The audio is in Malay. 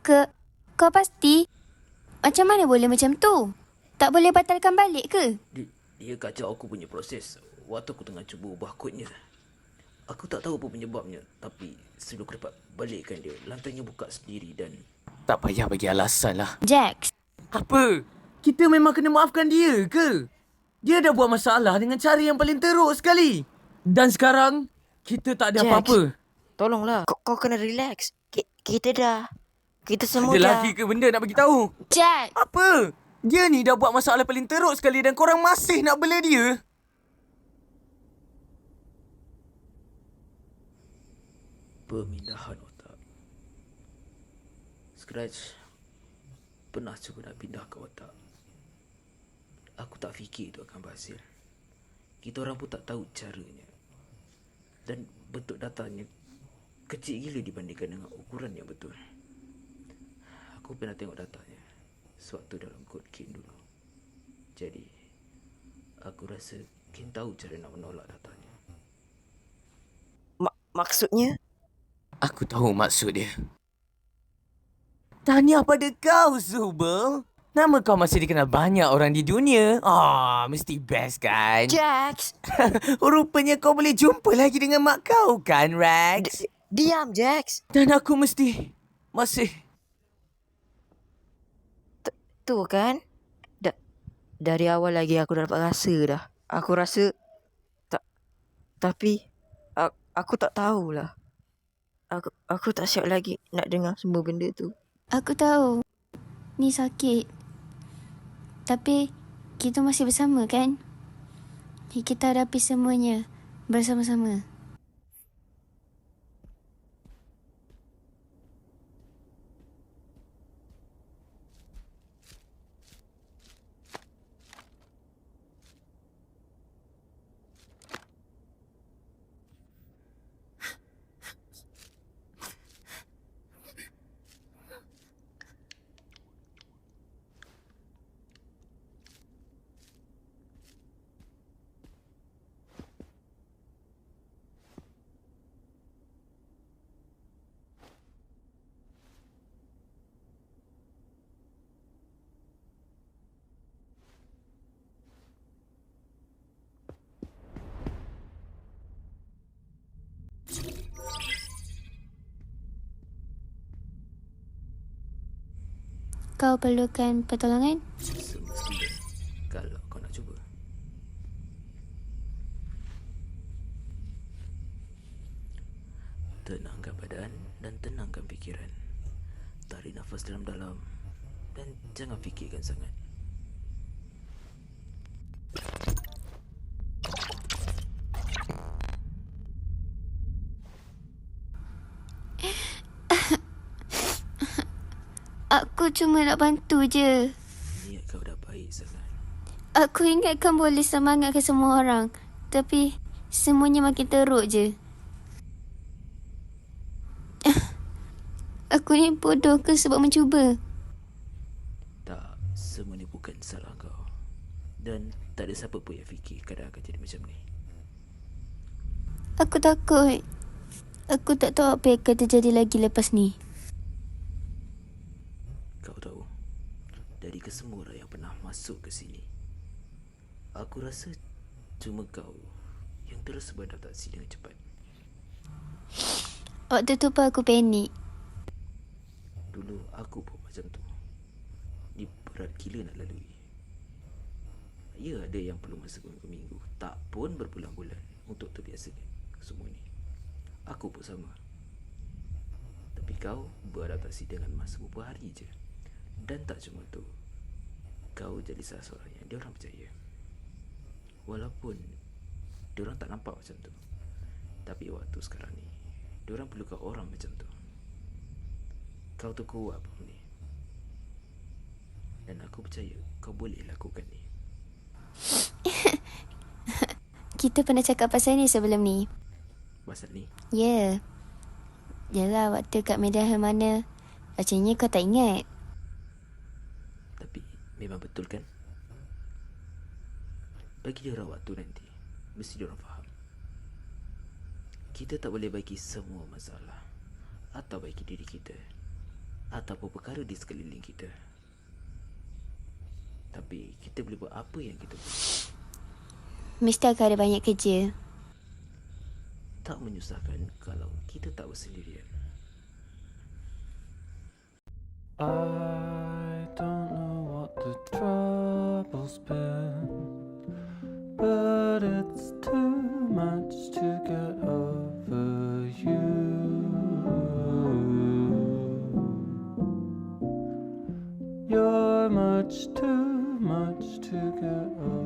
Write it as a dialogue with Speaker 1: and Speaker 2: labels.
Speaker 1: Kau pasti? Macam mana boleh macam tu? Tak boleh batalkan balik ke?
Speaker 2: Dia kacau aku punya proses waktu aku tengah cuba ubah kodnya. Aku tak tahu apa penyebabnya, tapi sebelum aku dapat balikkan dia, lantainya buka sendiri dan...
Speaker 3: Tak payah bagi alasan lah.
Speaker 1: Jax,
Speaker 3: Apa? Kita memang kena maafkan dia ke? Dia dah buat masalah dengan cara yang paling teruk sekali. Dan sekarang, kita tak ada
Speaker 4: Jax,
Speaker 3: apa-apa.
Speaker 4: tolonglah. Kau kena relax. Kita semua
Speaker 3: Ada
Speaker 4: dah...
Speaker 3: lagi ke benda nak bagi tahu?
Speaker 1: Jax.
Speaker 3: Apa? Dia ni dah buat masalah paling teruk sekali dan korang masih nak bela dia?
Speaker 2: Pemindahan otak. Scratch pernah cuba nak pindah ke otak. Aku tak fikir itu akan berhasil. Kita orang pun tak tahu caranya. Dan bentuk datanya kecil gila dibandingkan dengan ukuran yang betul. Aku pernah tengok datanya sewaktu dalam kod Kin dulu. Jadi, aku rasa Kin tahu cara nak menolak datanya.
Speaker 4: Maksudnya?
Speaker 3: Aku tahu maksud dia. Tahniah pada kau, Zubel. Nama kau masih dikenal banyak orang di dunia. Mesti best kan?
Speaker 4: Jax!
Speaker 3: Rupanya kau boleh jumpa lagi dengan mak kau kan, Rex?
Speaker 4: Diam, Jax!
Speaker 3: Dan aku mesti masih...
Speaker 4: Tu kan? Dari awal lagi aku dah dapat rasa dah. Aku rasa... Tapi... Aku tak tahulah. Aku tak siap lagi nak dengar semua benda tu.
Speaker 1: Aku tahu. Ni sakit. Tapi kita masih bersama kan? Kita hadapi semuanya bersama-sama. Kau perlukan pertolongan?
Speaker 2: Semestinya kalau kau nak cuba. Tenangkan badan dan tenangkan fikiran. Tarik nafas dalam-dalam dan jangan fikirkan sangat.
Speaker 1: Aku cuma nak bantu je.
Speaker 2: Niat kau dah baik sangat.
Speaker 1: Aku ingatkan boleh semangatkan semua orang. Tapi semuanya makin teruk je. Aku ni bodoh ke sebab mencuba?
Speaker 2: Tak, semua ni bukan salah kau. Dan tak ada siapa pun yang fikir keadaan akan jadi macam ni.
Speaker 1: Aku takut. Aku tak tahu apa yang akan terjadi lagi lepas ni.
Speaker 2: Kau tahu, dari kesemua orang yang pernah masuk ke sini, aku rasa cuma kau yang terus beradaptasi dengan cepat.
Speaker 1: Waktu tu pun aku panik.
Speaker 2: Dulu aku pun macam tu. Ni berat gila nak lalui. Ya, ada yang perlu masa berminggu-minggu, tak pun berbulan-bulan untuk terbiasa semua ni. Aku pun sama. Tapi kau beradaptasi dengan masa beberapa hari je. Dan tak cuma tu, kau jadi salah seorang yang diorang percaya. Walaupun diorang tak nampak macam tu, tapi waktu sekarang ni diorang perlukan orang macam tu. Kau tu kuat pun ni. Dan aku percaya kau boleh lakukan ni.
Speaker 1: Kita pernah cakap pasal ni sebelum ni.
Speaker 2: Pasal ni?
Speaker 1: Ya. Yalah, waktu kat medan Hermana. Macamnya kau tak ingat.
Speaker 2: Tapi memang betul kan? Bagi dia orang waktu nanti, mesti dia orang faham. Kita tak boleh baiki semua masalah atau baiki diri kita. ataupun perkara di sekeliling kita. Tapi kita boleh buat apa yang kita boleh.
Speaker 1: Mesti akan ada banyak kerja.
Speaker 2: Tak menyusahkan kalau kita tak bersendirian.
Speaker 5: I don't know what the trouble's been, but it's too much to get over you. You're much too much to get over.